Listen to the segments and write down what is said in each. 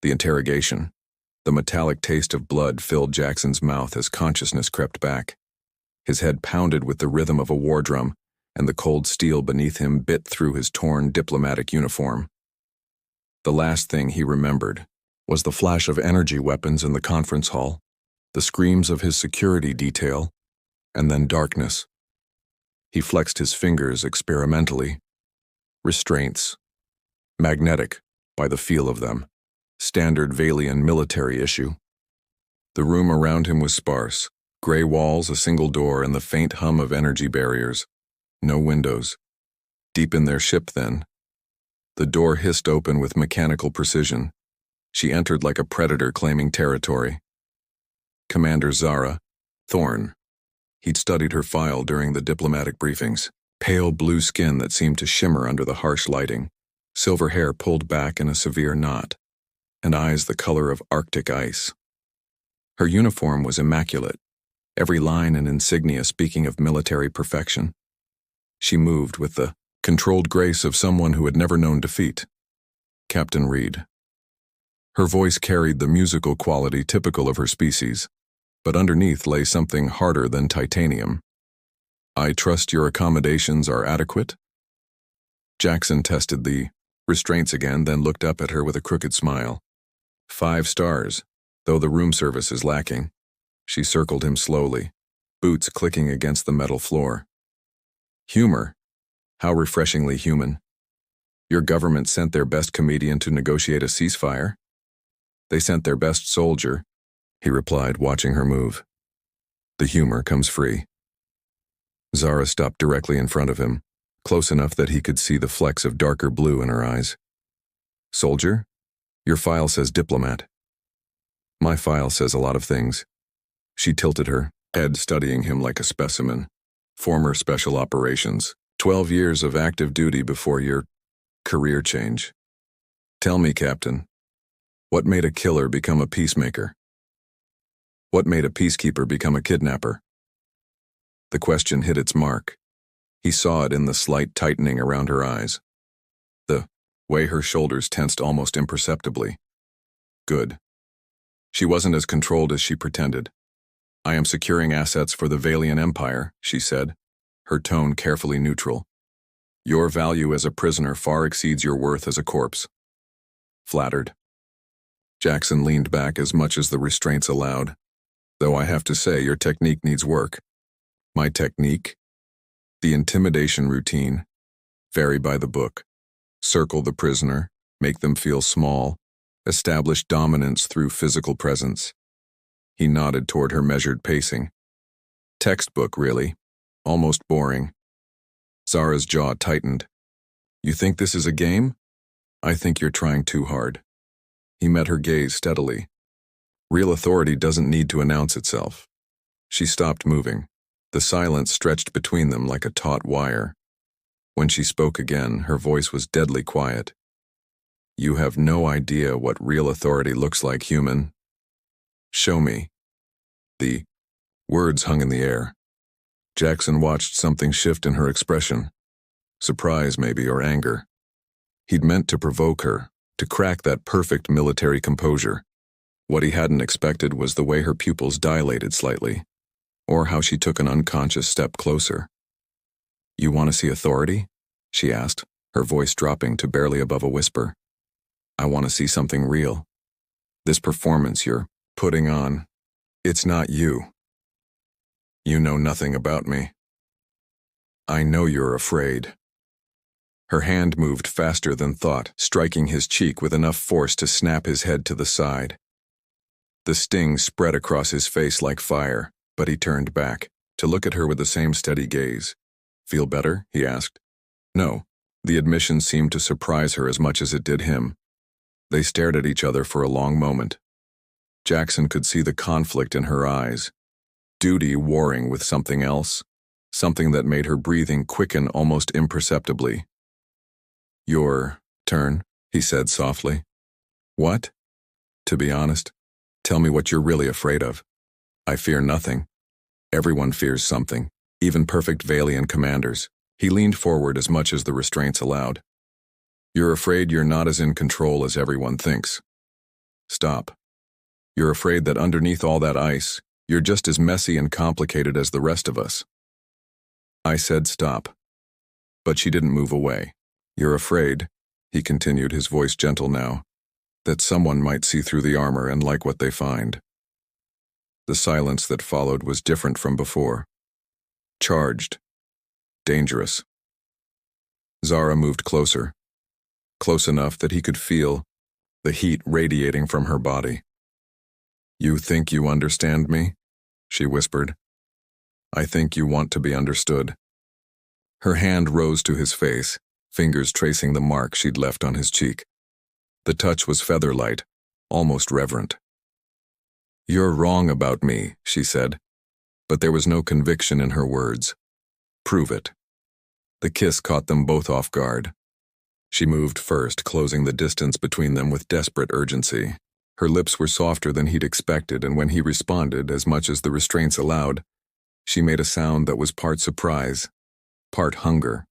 The interrogation. The metallic taste of blood filled Jackson's mouth as consciousness crept back. His head pounded with the rhythm of a war drum, and the cold steel beneath him bit through his torn diplomatic uniform. The last thing he remembered was the flash of energy weapons in the conference hall, the screams of his security detail, and then darkness. He flexed his fingers experimentally. Restraints. Magnetic, by the feel of them. Standard Valian military issue. The room around him was sparse. Gray walls, a single door, and the faint hum of energy barriers. No windows. Deep in their ship, then. The door hissed open with mechanical precision. She entered like a predator claiming territory. Commander Zara Thorne. He'd studied her file during the diplomatic briefings. Pale blue skin that seemed to shimmer under the harsh lighting. Silver hair pulled back in a severe knot. And eyes the color of Arctic ice. Her uniform was immaculate, every line and insignia speaking of military perfection. She moved with the controlled grace of someone who had never known defeat. Captain Reed. Her voice carried the musical quality typical of her species, but underneath lay something harder than titanium. I trust your accommodations are adequate? Jackson tested the restraints again, then looked up at her with a crooked smile. 5 stars, though the room service is lacking. She circled him slowly, boots clicking against the metal floor. Humor. How refreshingly human. Your government sent their best comedian to negotiate a ceasefire? They sent their best soldier, he replied, watching her move. The humor comes free. Zara stopped directly in front of him, close enough that he could see the flecks of darker blue in her eyes. Soldier? Your file says diplomat. My file says a lot of things. She tilted her head, studying him like a specimen. Former special operations. 12 years of active duty before your career change. Tell me, Captain, what made a killer become a peacemaker? What made a peacekeeper become a kidnapper? The question hit its mark. He saw it in the slight tightening around her eyes. The way her shoulders tensed almost imperceptibly. Good. She wasn't as controlled as she pretended. I am securing assets for the Valian Empire, she said, her tone carefully neutral. Your value as a prisoner far exceeds your worth as a corpse. Flattered. Jackson leaned back as much as the restraints allowed. Though I have to say, your technique needs work. My technique? The intimidation routine. Vary by the book. Circle the prisoner, make them feel small, establish dominance through physical presence. He nodded toward her measured pacing. Textbook, really. Almost boring. Zara's jaw tightened. You think this is a game? I think you're trying too hard. He met her gaze steadily. Real authority doesn't need to announce itself. She stopped moving. The silence stretched between them like a taut wire. When she spoke again, her voice was deadly quiet. You have no idea what real authority looks like, human. Show me. The words hung in the air. Jackson watched something shift in her expression. Surprise, maybe, or anger. He'd meant to provoke her, to crack that perfect military composure. What he hadn't expected was the way her pupils dilated slightly, or how she took an unconscious step closer. You want to see authority? She asked, her voice dropping to barely above a whisper. I want to see something real. This performance you're putting on, it's not you. You know nothing about me. I know you're afraid. Her hand moved faster than thought, striking his cheek with enough force to snap his head to the side. The sting spread across his face like fire, but he turned back, to look at her with the same steady gaze. Feel better? He asked. No. The admission seemed to surprise her as much as it did him. They stared at each other for a long moment. Jackson could see the conflict in her eyes. Duty warring with something else, something that made her breathing quicken almost imperceptibly. Your turn, he said softly. What? To be honest, tell me what you're really afraid of. I fear nothing. Everyone fears something, even perfect Valian commanders. He leaned forward as much as the restraints allowed. You're afraid you're not as in control as everyone thinks. Stop. You're afraid that underneath all that ice, you're just as messy and complicated as the rest of us. I said stop. But she didn't move away. You're afraid, he continued, his voice gentle now, that someone might see through the armor and like what they find. The silence that followed was different from before. Charged. Dangerous. Zara moved closer. Close enough that he could feel the heat radiating from her body. You think you understand me? She whispered. I think you want to be understood. Her hand rose to his face, fingers tracing the mark she'd left on his cheek. The touch was feather-light, almost reverent. You're wrong about me, she said, but there was no conviction in her words. Prove it. The kiss caught them both off guard. She moved first, closing the distance between them with desperate urgency. Her lips were softer than he'd expected, and when he responded, as much as the restraints allowed, she made a sound that was part surprise, part hunger.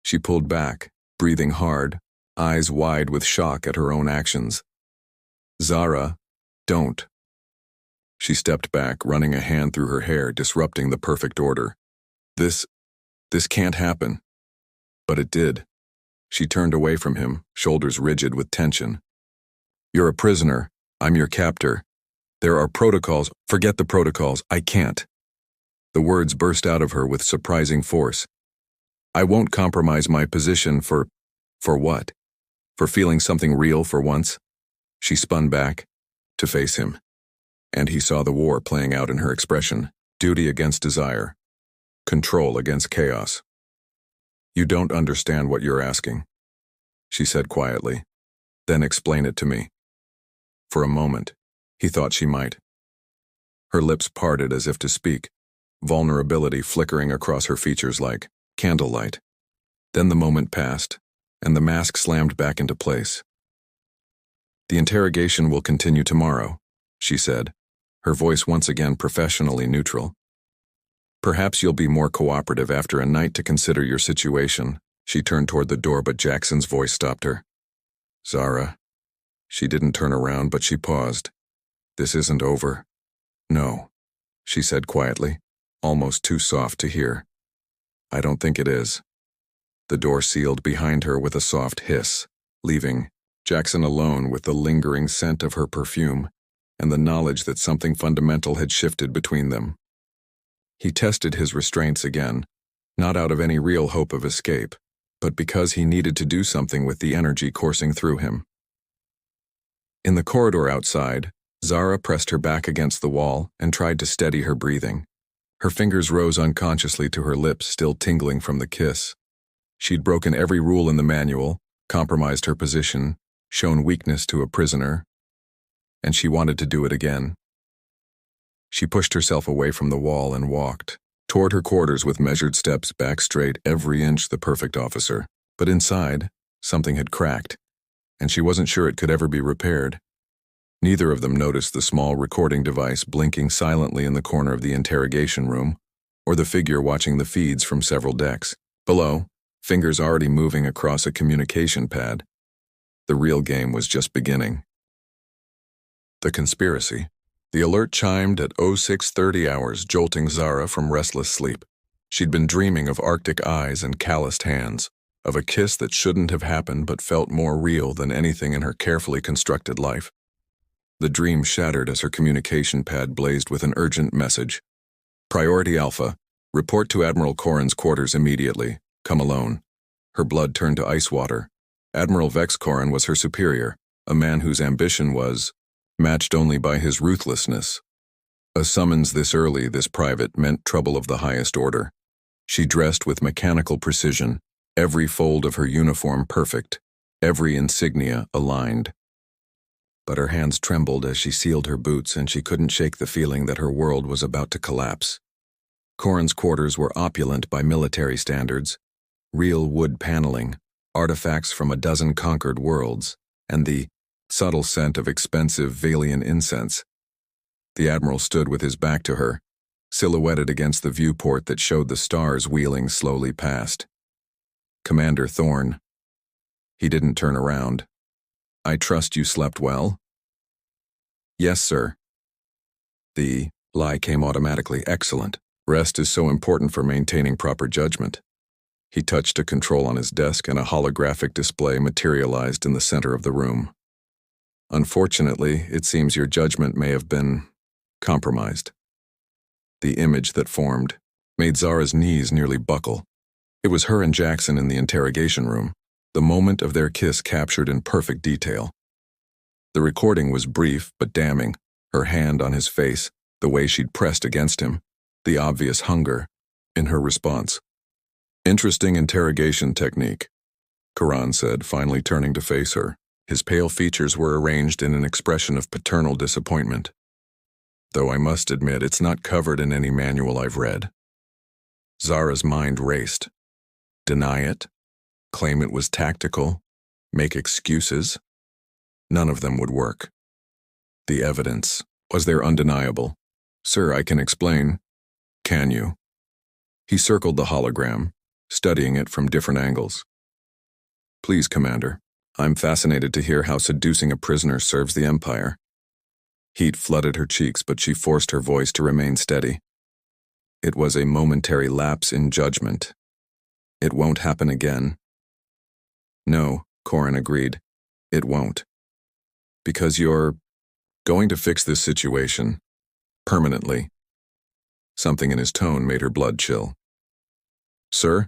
She pulled back, breathing hard, eyes wide with shock at her own actions. Zara, don't. She stepped back, running a hand through her hair, disrupting the perfect order. This can't happen. But it did. She turned away from him, shoulders rigid with tension. You're a prisoner. I'm your captor. There are protocols. Forget the protocols. I can't. The words burst out of her with surprising force. I won't compromise my position for what? For feeling something real for once? She spun back, to face him. And he saw the war playing out in her expression, duty against desire, control against chaos. You don't understand what you're asking, she said quietly. Then explain it to me. For a moment, he thought she might. Her lips parted as if to speak, vulnerability flickering across her features like candlelight. Then the moment passed, and the mask slammed back into place. The interrogation will continue tomorrow, she said, her voice once again professionally neutral. Perhaps you'll be more cooperative after a night to consider your situation. She turned toward the door, but Jackson's voice stopped her. Zara. She didn't turn around, but she paused. This isn't over. No, she said quietly, almost too soft to hear. I don't think it is. The door sealed behind her with a soft hiss, leaving Jackson alone with the lingering scent of her perfume and the knowledge that something fundamental had shifted between them. He tested his restraints again, not out of any real hope of escape, but because he needed to do something with the energy coursing through him. In the corridor outside, Zara pressed her back against the wall and tried to steady her breathing. Her fingers rose unconsciously to her lips, still tingling from the kiss. She'd broken every rule in the manual, compromised her position, shown weakness to a prisoner, and she wanted to do it again. She pushed herself away from the wall and walked toward her quarters with measured steps, back straight, every inch the perfect officer. But inside, something had cracked, and she wasn't sure it could ever be repaired. Neither of them noticed the small recording device blinking silently in the corner of the interrogation room, or the figure watching the feeds from several decks. Below, fingers already moving across a communication pad. The real game was just beginning. The conspiracy. The alert chimed at 0630 hours, jolting Zara from restless sleep. She'd been dreaming of Arctic eyes and calloused hands, of a kiss that shouldn't have happened but felt more real than anything in her carefully constructed life. The dream shattered as her communication pad blazed with an urgent message. Priority Alpha, report to Admiral Corrin's quarters immediately. Come alone. Her blood turned to ice water. Admiral Vex Corrin was her superior, a man whose ambition was matched only by his ruthlessness. A summons this early, this private, meant trouble of the highest order. She dressed with mechanical precision, every fold of her uniform perfect, every insignia aligned. But her hands trembled as she sealed her boots, and she couldn't shake the feeling that her world was about to collapse. Corrin's quarters were opulent by military standards, real wood paneling, artifacts from a dozen conquered worlds, and the subtle scent of expensive Valian incense. The Admiral stood with his back to her, silhouetted against the viewport that showed the stars wheeling slowly past. Commander Thorne. He didn't turn around. I trust you slept well? Yes, sir. The lie came automatically. Excellent. Rest is so important for maintaining proper judgment. He touched a control on his desk and a holographic display materialized in the center of the room. Unfortunately, it seems your judgment may have been compromised. The image that formed made Zara's knees nearly buckle. It was her and Jackson in the interrogation room, the moment of their kiss captured in perfect detail. The recording was brief but damning, her hand on his face, the way she'd pressed against him, the obvious hunger in her response. Interesting interrogation technique, Karan said, finally turning to face her. His pale features were arranged in an expression of paternal disappointment. Though I must admit it's not covered in any manual I've read. Zara's mind raced. Deny it? Claim it was tactical? Make excuses? None of them would work. The evidence was there undeniable. Sir, I can explain. Can you? He circled the hologram, studying it from different angles. Please, Commander. I'm fascinated to hear how seducing a prisoner serves the Empire. Heat flooded her cheeks, but she forced her voice to remain steady. It was a momentary lapse in judgment. It won't happen again. No, Corin agreed. It won't. Because you're going to fix this situation permanently. Something in his tone made her blood chill. Sir?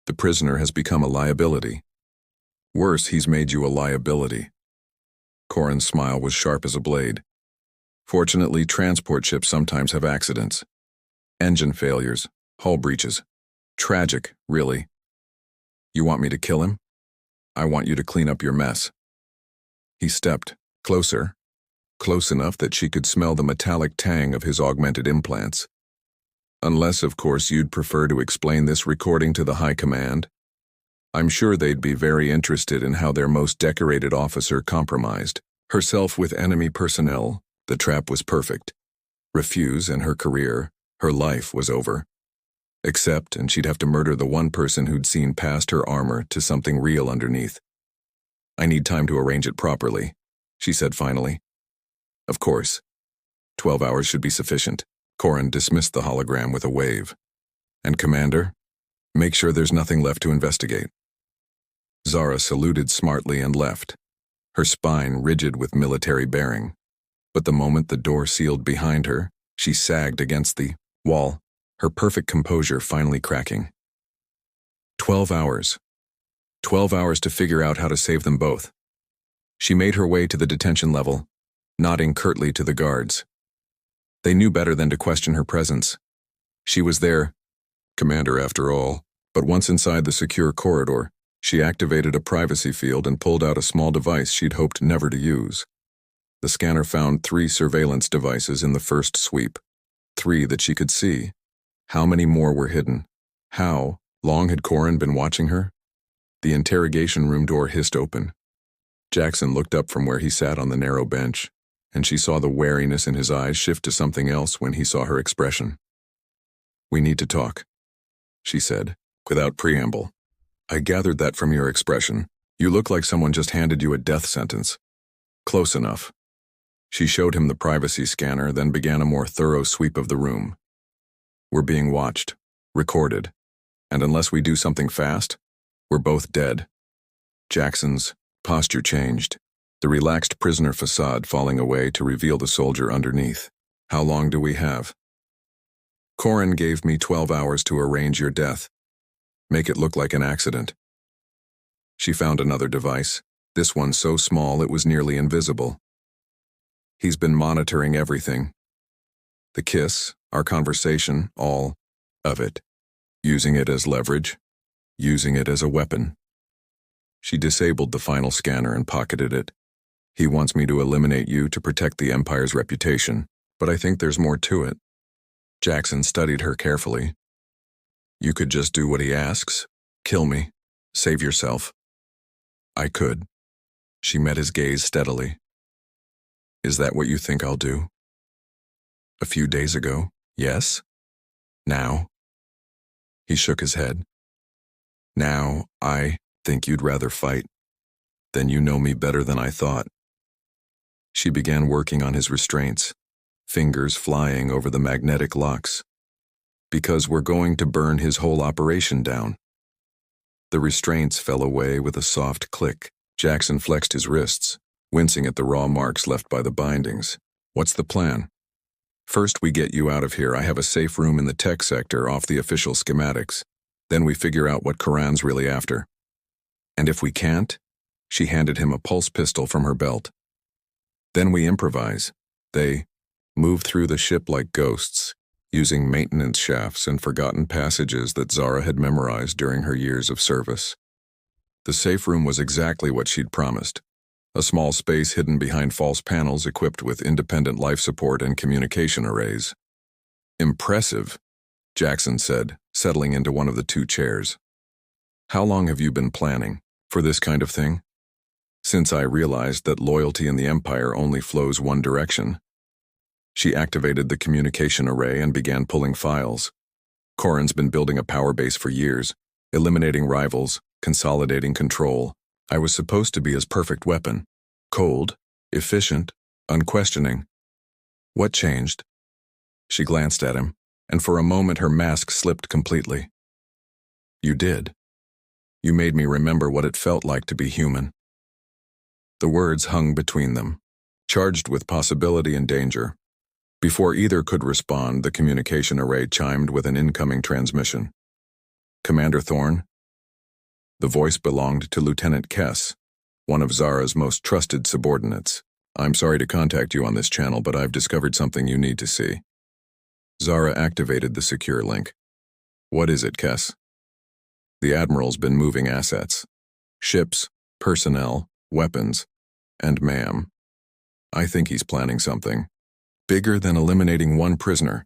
The prisoner has become a liability. Worse, he's made you a liability. Corin's smile was sharp as a blade. Fortunately, transport ships sometimes have accidents. Engine failures, hull breaches. Tragic, really. You want me to kill him? I want you to clean up your mess. He stepped closer, close enough that she could smell the metallic tang of his augmented implants. Unless, of course, you'd prefer to explain this recording to the High Command. I'm sure they'd be very interested in how their most decorated officer compromised herself with enemy personnel. The trap was perfect. Refuse and her career, her life was over. Except, and she'd have to murder the one person who'd seen past her armor to something real underneath. I need time to arrange it properly, she said finally. Of course. 12 hours should be sufficient. Corin dismissed the hologram with a wave. And Commander, make sure there's nothing left to investigate. Zara saluted smartly and left, her spine rigid with military bearing. But the moment the door sealed behind her, she sagged against the wall, her perfect composure finally cracking. 12 hours. 12 hours to figure out how to save them both. She made her way to the detention level, nodding curtly to the guards. They knew better than to question her presence. She was their commander after all, but once inside the secure corridor, she activated a privacy field and pulled out a small device she'd hoped never to use. The scanner found 3 surveillance devices in the first sweep, 3 that she could see. How many more were hidden? How long had Corin been watching her? The interrogation room door hissed open. Jackson looked up from where he sat on the narrow bench, and she saw the wariness in his eyes shift to something else when he saw her expression. We need to talk, she said, without preamble. I gathered that from your expression. You look like someone just handed you a death sentence. Close enough. She showed him the privacy scanner, then began a more thorough sweep of the room. We're being watched, recorded, and unless we do something fast, we're both dead. Jackson's posture changed, the relaxed prisoner facade falling away to reveal the soldier underneath. How long do we have? Corin gave me 12 hours to arrange your death. Make it look like an accident. She found another device, this one so small it was nearly invisible. He's been monitoring everything. The kiss, our conversation, all of it. Using it as leverage, using it as a weapon. She disabled the final scanner and pocketed it. He wants me to eliminate you to protect the Empire's reputation, but I think there's more to it. Jackson studied her carefully. You could just do what he asks, kill me, save yourself. I could. She met his gaze steadily. Is that what you think I'll do? A few days ago, yes. Now? He shook his head. Now, I think you'd rather fight. Then you know me better than I thought. She began working on his restraints, fingers flying over the magnetic locks. Because we're going to burn his whole operation down. The restraints fell away with a soft click. Jackson flexed his wrists, wincing at the raw marks left by the bindings. What's the plan? First, we get you out of here. I have a safe room in the tech sector off the official schematics. Then we figure out what Karan's really after. And if we can't, she handed him a pulse pistol from her belt. Then we improvise. They move through the ship like ghosts, using maintenance shafts and forgotten passages that Zara had memorized during her years of service. The safe room was exactly what she'd promised. A small space hidden behind false panels equipped with independent life support and communication arrays. Impressive, Jackson said, settling into one of the two chairs. How long have you been planning for this kind of thing? Since I realized that loyalty in the Empire only flows one direction. She activated the communication array and began pulling files. Corin's been building a power base for years, eliminating rivals, consolidating control. I was supposed to be his perfect weapon. Cold, efficient, unquestioning. What changed? She glanced at him, and for a moment her mask slipped completely. You did. You made me remember what it felt like to be human. The words hung between them, charged with possibility and danger. Before either could respond, the communication array chimed with an incoming transmission. Commander Thorne? The voice belonged to Lieutenant Kess, one of Zara's most trusted subordinates. I'm sorry to contact you on this channel, but I've discovered something you need to see. Zara activated the secure link. What is it, Kess? The Admiral's been moving assets. Ships, personnel, weapons, and ma'am. I think he's planning something bigger than eliminating one prisoner.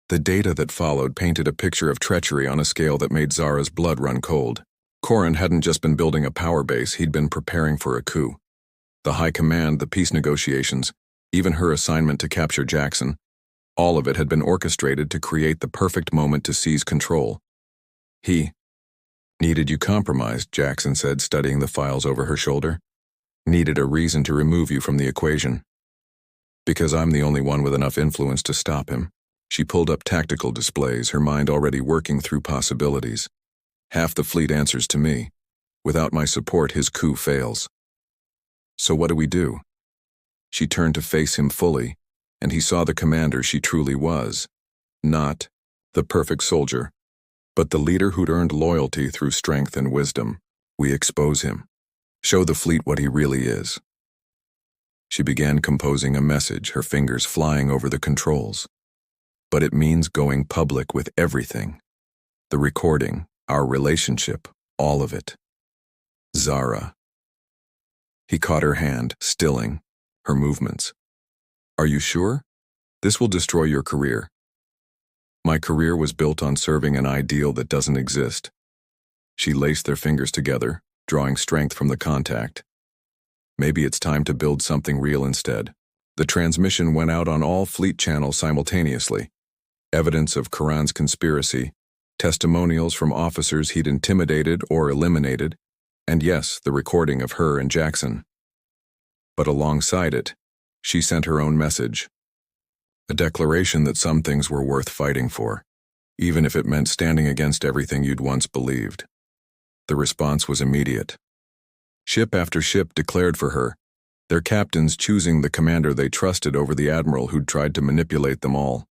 The data that followed painted a picture of treachery on a scale that made Zara's blood run cold. Corin hadn't just been building a power base, he'd been preparing for a coup. The High Command, the peace negotiations, even her assignment to capture Jackson, all of it had been orchestrated to create the perfect moment to seize control. He needed you compromised, Jackson said, studying the files over her shoulder. Needed a reason to remove you from the equation. Because I'm the only one with enough influence to stop him. She pulled up tactical displays, her mind already working through possibilities. Half the fleet answers to me. Without my support, his coup fails. So what do we do? She turned to face him fully, and he saw the commander she truly was. Not the perfect soldier, but the leader who'd earned loyalty through strength and wisdom. We expose him. Show the fleet what he really is. She began composing a message, her fingers flying over the controls. But it means going public with everything. The recording, our relationship, all of it. Zara. He caught her hand, stilling her movements. Are you sure? This will destroy your career. My career was built on serving an ideal that doesn't exist. She laced their fingers together, drawing strength from the contact. Maybe it's time to build something real instead. The transmission went out on all fleet channels simultaneously. Evidence of Karan's conspiracy, testimonials from officers he'd intimidated or eliminated, and yes, the recording of her and Jackson. But alongside it, she sent her own message. A declaration that some things were worth fighting for, even if it meant standing against everything you'd once believed. The response was immediate. Ship after ship declared for her, their captains choosing the commander they trusted over the admiral who'd tried to manipulate them all.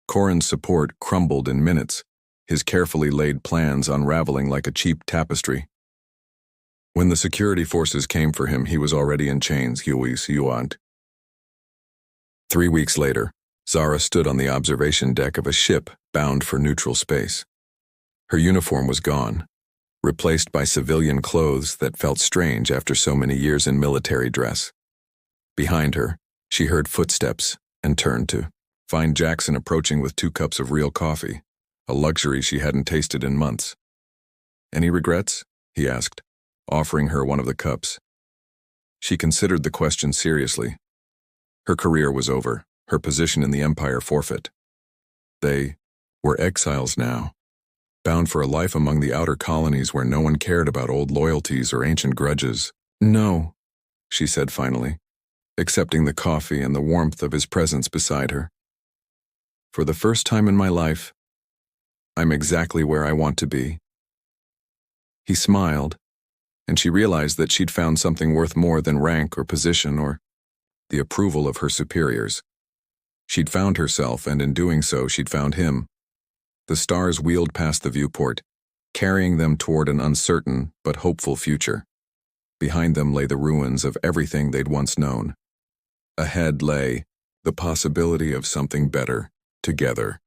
Corin's support crumbled in minutes, his carefully laid plans unraveling like a cheap tapestry. When the security forces came for him, he was already in chains. 3 weeks later, Zara stood on the observation deck of a ship bound for neutral space. Her uniform was gone, replaced by civilian clothes that felt strange after so many years in military dress. Behind her, she heard footsteps and turned to find Jackson approaching with 2 cups of real coffee, a luxury she hadn't tasted in months. Any regrets? He asked, offering her one of the cups. She considered the question seriously. Her career was over, her position in the Empire forfeit. They were exiles now, bound for a life among the outer colonies where no one cared about old loyalties or ancient grudges. No, she said finally. accepting the coffee and the warmth of his presence beside her. For the first time in my life, I'm exactly where I want to be. He smiled, and she realized that she'd found something worth more than rank or position or the approval of her superiors. She'd found herself, and in doing so, she'd found him. The stars wheeled past the viewport, carrying them toward an uncertain but hopeful future. Behind them lay the ruins of everything they'd once known. Ahead lay the possibility of something better, together.